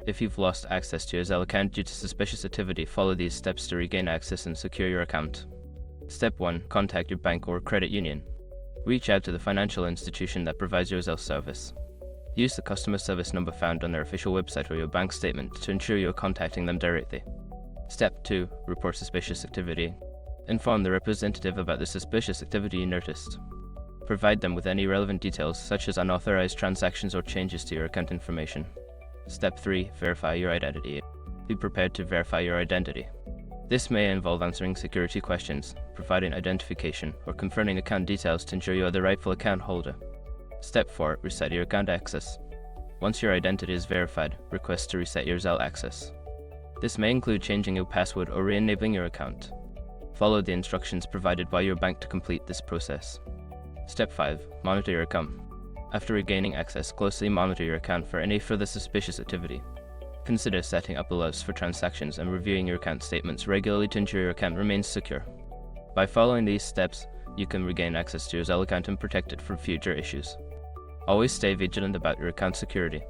If you've lost access to your Zelle account due to suspicious activity, follow these steps to regain access and secure your account. Step 1. Contact your bank or credit union. Reach out to the financial institution that provides your Zelle service. Use the customer service number found on their official website or your bank statement to ensure you are contacting them directly. Step 2. Report suspicious activity. Inform the representative about the suspicious activity you noticed. Provide them with any relevant details, such as unauthorized transactions or changes to your account information. Step 3. Verify your identity. Be prepared to verify your identity. This may involve answering security questions, providing identification, or confirming account details to ensure you are the rightful account holder. Step 4. Reset your account access. Once your identity is verified, request to reset your Zelle access. This may include changing your password or re-enabling your account. Follow the instructions provided by your bank to complete this process. Step 5. Monitor your account. After regaining access, closely monitor your account for any further suspicious activity. Consider setting up alerts for transactions and reviewing your account statements regularly to ensure your account remains secure. By following these steps, you can regain access to your Zelle account and protect it from future issues. Always stay vigilant about your account security.